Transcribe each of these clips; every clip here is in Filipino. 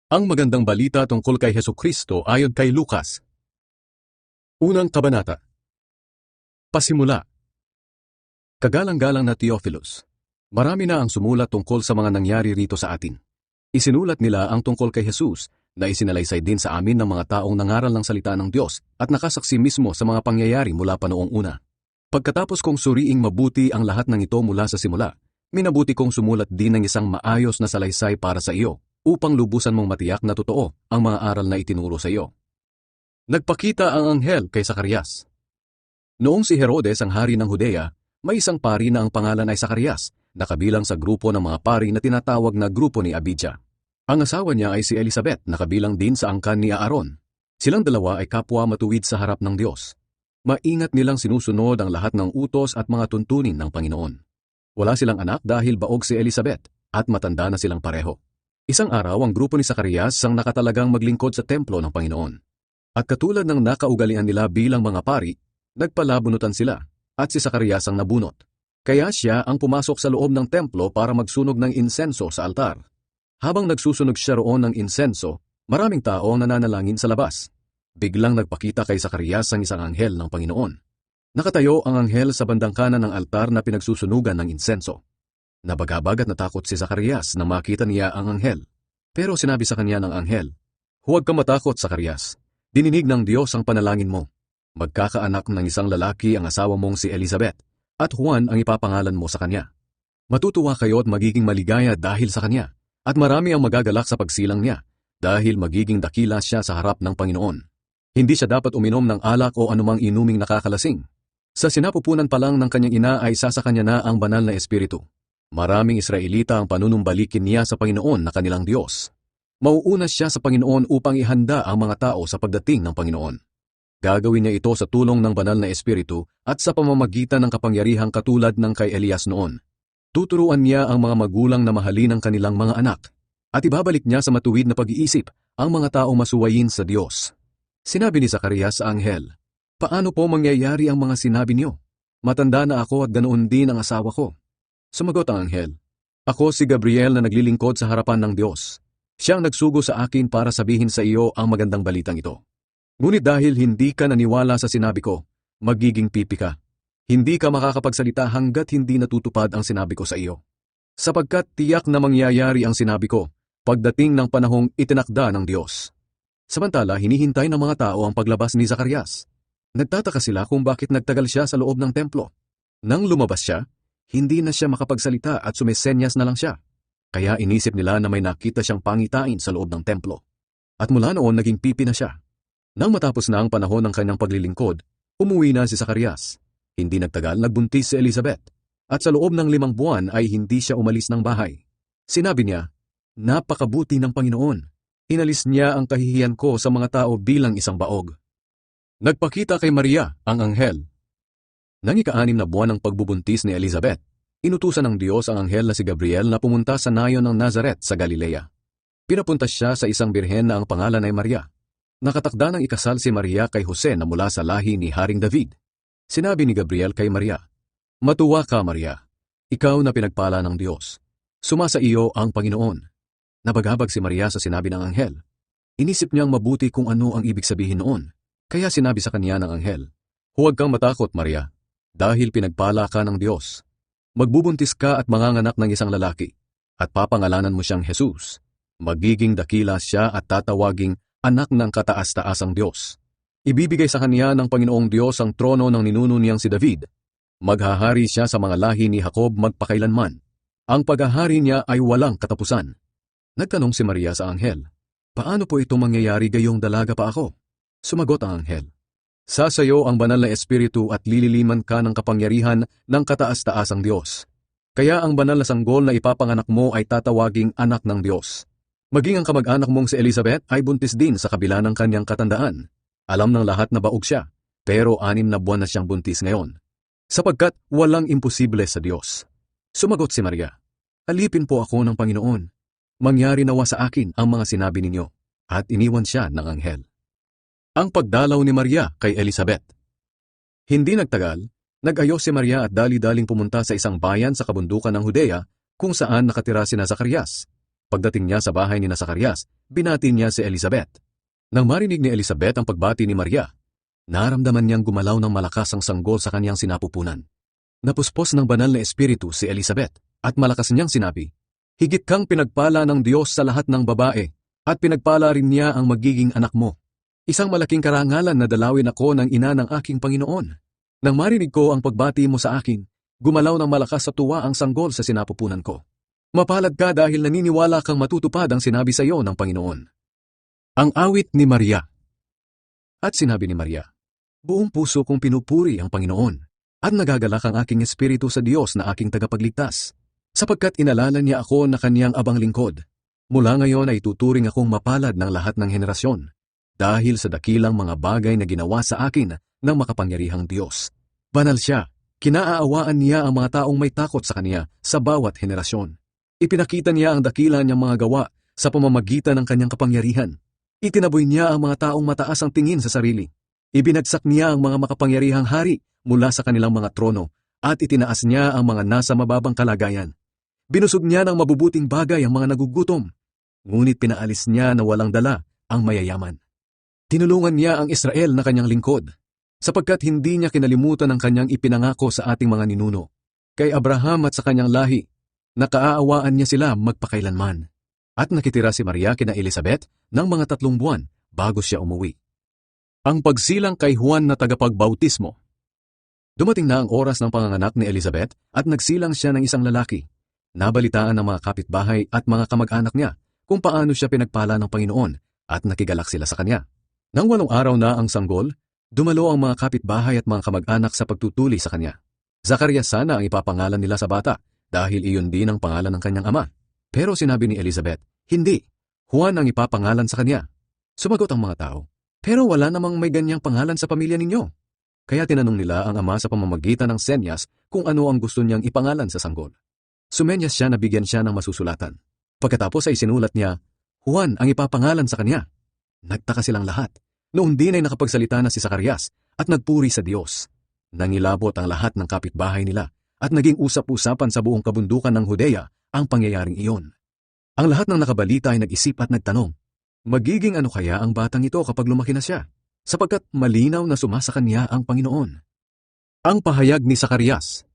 Ang magandang balita tungkol kay Hesukristo ayon kay Lucas. Unang kabanata. Pasimula. Kagalang-galang na Theophilus. Marami na ang sumulat tungkol sa mga nangyari rito sa atin. Isinulat nila ang tungkol kay Jesus na isinalaysay din sa amin ng mga taong nangaral ng salita ng Diyos at nakasaksi mismo sa mga pangyayari mula pa noong una. Pagkatapos kong suriing mabuti ang lahat ng ito mula sa simula, minabuti kong sumulat din ng isang maayos na salaysay para sa iyo, upang lubusan mong matiyak na totoo ang mga aral na itinuro sa iyo. Nagpakita ang anghel kay Zacarias. Noong si Herodes ang hari ng Judea, may isang pari na ang pangalan ay Zacarias, na kabilang sa grupo ng mga pari na tinatawag na grupo ni Abijah. Ang asawa niya ay si Elizabeth na kabilang din sa angkan ni Aaron. Silang dalawa ay kapwa matuwid sa harap ng Diyos. Maingat nilang sinusunod ang lahat ng utos at mga tuntunin ng Panginoon. Wala silang anak dahil baog si Elizabeth at matanda na silang pareho. Isang araw ang grupo ni Zacarias ang nakatalagang maglingkod sa templo ng Panginoon. At katulad ng nakaugalian nila bilang mga pari, nagpalabunutan sila at si Zacarias ang nabunot. Kaya siya ang pumasok sa loob ng templo para magsunog ng insenso sa altar. Habang nagsusunog siya roon ng insenso, maraming tao ang nananalangin sa labas. Biglang nagpakita kay Zacarias ang isang anghel ng Panginoon. Nakatayo ang anghel sa bandang kanan ng altar na pinagsusunugan ng insenso. Nabagabag at natakot si Zacarias nang makita niya ang anghel. Pero sinabi sa kanya ng anghel, "Huwag kang matakot, Zacarias. Dininig ng Diyos ang panalangin mo. Magkakaanak ng isang lalaki ang asawa mong si Elizabeth, at Juan ang ipapangalan mo sa kanya. Matutuwa kayo at magiging maligaya dahil sa kanya, at marami ang magagalak sa pagsilang niya, dahil magiging dakila siya sa harap ng Panginoon. Hindi siya dapat uminom ng alak o anumang inuming nakakalasing. Sa sinapupunan pa lang ng kanyang ina ay sasa kanya na ang banal na espiritu. Maraming Israelita ang panunumbalikin niya sa Panginoon na kanilang Diyos. Mauuna siya sa Panginoon upang ihanda ang mga tao sa pagdating ng Panginoon. Gagawin niya ito sa tulong ng banal na espiritu at sa pamamagitan ng kapangyarihang katulad ng kay Elias noon. Tuturuan niya ang mga magulang na mahalin ang kanilang mga anak, at ibabalik niya sa matuwid na pag-iisip ang mga tao masuwayin sa Diyos." Sinabi ni Zacarias sa anghel, "Paano po mangyayari ang mga sinabi niyo? Matanda na ako at ganoon din ang asawa ko." Sumagot ang anghel, "Ako si Gabriel na naglilingkod sa harapan ng Diyos. Siya ang nagsugo sa akin para sabihin sa iyo ang magandang balitang ito. Ngunit dahil hindi ka naniwala sa sinabi ko, magiging pipi ka. Hindi ka makakapagsalita hanggat hindi natutupad ang sinabi ko sa iyo. Sapagkat tiyak na mangyayari ang sinabi ko, pagdating ng panahong itinakda ng Diyos." Samantala, hinihintay ng mga tao ang paglabas ni Zacarias. Nagtataka sila kung bakit nagtagal siya sa loob ng templo. Nang lumabas siya, hindi na siya makapagsalita at sumesenyas na lang siya. Kaya inisip nila na may nakita siyang pangitain sa loob ng templo. At mula noon naging pipi na siya. Nang matapos na ang panahon ng kanyang paglilingkod, umuwi na si Zacarias. Hindi nagtagal nagbuntis si Elizabeth. At sa loob ng 5 buwan ay hindi siya umalis ng bahay. Sinabi niya, "Napakabuti ng Panginoon. Inalis niya ang kahihiyan ko sa mga tao bilang isang baog." Nagpakita kay Maria ang anghel. Nang ika-6 na buwan ng pagbubuntis ni Elizabeth, inutusan ng Diyos ang anghel na si Gabriel na pumunta sa nayon ng Nazaret sa Galilea. Pinapunta siya sa isang birhen na ang pangalan ay Maria. Nakatakda ng ikasal si Maria kay Jose na mula sa lahi ni Haring David. Sinabi ni Gabriel kay Maria, "Matuwa ka, Maria. Ikaw na pinagpala ng Diyos. Sumasa iyo ang Panginoon." Nabagabag si Maria sa sinabi ng anghel. Inisip niyang mabuti kung ano ang ibig sabihin noon. Kaya sinabi sa kanya ng anghel, "Huwag kang matakot, Maria, dahil pinagpala ka ng Diyos. Magbubuntis ka at manganganak ng isang lalaki, at papangalanan mo siyang Jesus. Magiging dakila siya at tatawaging anak ng kataas-taasang Diyos. Ibibigay sa kanya ng Panginoong Diyos ang trono ng ninuno niyang si David. Maghahari siya sa mga lahi ni Jacob magpakailanman. Ang paghahari niya ay walang katapusan." Nagtanong si Maria sa anghel, "Paano po ito mangyayari gayong dalaga pa ako?" Sumagot ang anghel, "Sasayo ang banal na espiritu at lililiman ka ng kapangyarihan ng kataas-taasang Diyos. Kaya ang banal na sanggol na ipapanganak mo ay tatawaging anak ng Diyos. Maging ang kamag-anak mong si Elizabeth ay buntis din sa kabila ng kanyang katandaan. Alam ng lahat na baog siya, pero 6 na buwan na siyang buntis ngayon. Sapagkat walang imposible sa Diyos." Sumagot si Maria, "Alipin po ako ng Panginoon. Mangyari nawa sa akin ang mga sinabi ninyo." At iniwan siya ng anghel. Ang pagdalaw ni Maria kay Elizabeth. Hindi nagtagal, nag-ayos si Maria at dali-daling pumunta sa isang bayan sa kabundukan ng Judea kung saan nakatira sina Zacarias. Pagdating niya sa bahay ni Zacarias, binati niya si Elizabeth. Nang marinig ni Elizabeth ang pagbati ni Maria, naramdaman niyang gumalaw ng malakas ang sanggol sa kanyang sinapupunan. Napuspos ng banal na espiritu si Elizabeth at malakas niyang sinabi, "Higit kang pinagpala ng Diyos sa lahat ng babae at pinagpala rin niya ang magiging anak mo. Isang malaking karangalan na dalawin ako ng ina ng aking Panginoon. Nang marinig ko ang pagbati mo sa akin, gumalaw ng malakas sa tuwa ang sanggol sa sinapupunan ko. Mapalad ka dahil naniniwala kang matutupad ang sinabi sa iyo ng Panginoon." Ang awit ni Maria. At sinabi ni Maria, "Buong puso kong pinupuri ang Panginoon, at nagagalak ang aking espiritu sa Diyos na aking tagapagligtas, sapagkat inalala niya ako na kaniyang abang lingkod. Mula ngayon ay tuturing akong mapalad ng lahat ng henerasyon, dahil sa dakilang mga bagay na ginawa sa akin ng makapangyarihang Diyos. Banal siya, kinaaawaan niya ang mga taong may takot sa kaniya sa bawat henerasyon. Ipinakita niya ang dakila niyang mga gawa sa pamamagitan ng kanyang kapangyarihan. Itinaboy niya ang mga taong mataas ang tingin sa sarili. Ibinagsak niya ang mga makapangyarihang hari mula sa kanilang mga trono at itinaas niya ang mga nasa mababang kalagayan. Binusog niya ng mabubuting bagay ang mga nagugutom, ngunit pinaalis niya na walang dala ang mayayaman. Tinulungan niya ang Israel na kanyang lingkod, sapagkat hindi niya kinalimutan ang kanyang ipinangako sa ating mga ninuno, kay Abraham at sa kanyang lahi, na kaaawaan niya sila magpakailanman. At nakitira si Maria kina Elizabeth ng mga 3 buwan bago siya umuwi. Ang pagsilang kay Juan na tagapagbautismo. Dumating na ang oras ng panganganak ni Elizabeth at nagsilang siya ng isang lalaki. Nabalitaan ng mga kapitbahay at mga kamag-anak niya kung paano siya pinagpala ng Panginoon at nakigalak sila sa kanya. Nang 8 araw na ang sanggol, dumalo ang mga kapitbahay at mga kamag-anak sa pagtutuli sa kanya. Zacarias sana ang ipapangalan nila sa bata dahil iyon din ang pangalan ng kanyang ama. Pero sinabi ni Elizabeth, "Hindi, Juan ang ipapangalan sa kanya." Sumagot ang mga tao, "Pero wala namang may ganyang pangalan sa pamilya ninyo." Kaya tinanong nila ang ama sa pamamagitan ng senyas kung ano ang gusto niyang ipangalan sa sanggol. Sumenyas siya na bigyan siya ng masusulatan. Pagkatapos ay sinulat niya, "Juan ang ipapangalan sa kanya." Nagtaka silang lahat. Noon din ay nakapagsalita na si Zacarias at nagpuri sa Diyos. Nangilabot ang lahat ng kapitbahay nila at naging usap-usapan sa buong kabundukan ng Judea ang pangyayaring iyon. Ang lahat ng nakabalita ay nag-isip at nagtanong, magiging ano kaya ang batang ito kapag lumaki na siya, sapagkat malinaw na sumasa kanya ang Panginoon. Ang pahayag ni Zacarias.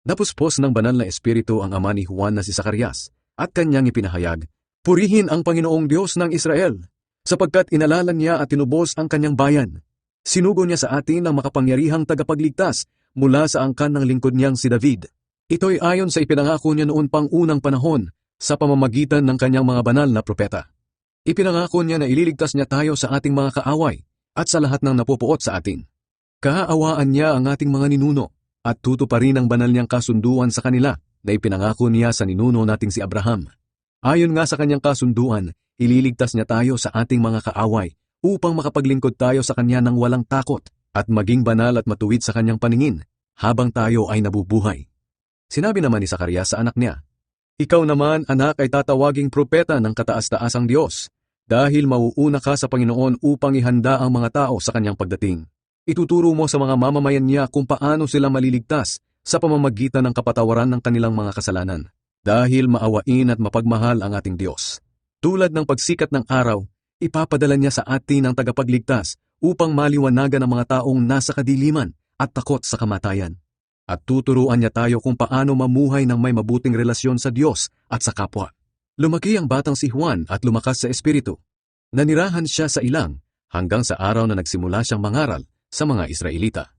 Napuspos ng banal na espiritu ang ama ni Juan na si Zacarias at kanyang ipinahayag, "Purihin ang Panginoong Diyos ng Israel, sapagkat inalala niya at tinubos ang kanyang bayan. Sinugo niya sa atin ang makapangyarihang tagapagligtas mula sa angkan ng lingkod niyang si David. Ito'y ayon sa ipinangako niya noon pang unang panahon sa pamamagitan ng kanyang mga banal na propeta. Ipinangako niya na ililigtas niya tayo sa ating mga kaaway at sa lahat ng napupuot sa atin. Kaawaan niya ang ating mga ninuno at tutuparin ang banal niyang kasunduan sa kanila na ipinangako niya sa ninuno nating si Abraham. Ayon nga sa kanyang kasunduan, ililigtas niya tayo sa ating mga kaaway upang makapaglingkod tayo sa kanya ng walang takot at maging banal at matuwid sa kanyang paningin habang tayo ay nabubuhay." Sinabi naman ni Zacarias sa anak niya, "Ikaw naman, anak, ay tatawaging propeta ng kataas-taasang Diyos, dahil mauuna ka sa Panginoon upang ihanda ang mga tao sa kanyang pagdating. Ituturo mo sa mga mamamayan niya kung paano sila maliligtas sa pamamagitan ng kapatawaran ng kanilang mga kasalanan, dahil maawain at mapagmahal ang ating Diyos. Tulad ng pagsikat ng araw, ipapadala niya sa atin ang tagapagligtas upang maliwanagan ang mga taong nasa kadiliman at takot sa kamatayan. At tuturuan niya tayo kung paano mamuhay ng may mabuting relasyon sa Diyos at sa kapwa." Lumaki ang batang si Juan at lumakas sa espiritu. Nanirahan siya sa ilang hanggang sa araw na nagsimula siyang mangaral sa mga Israelita.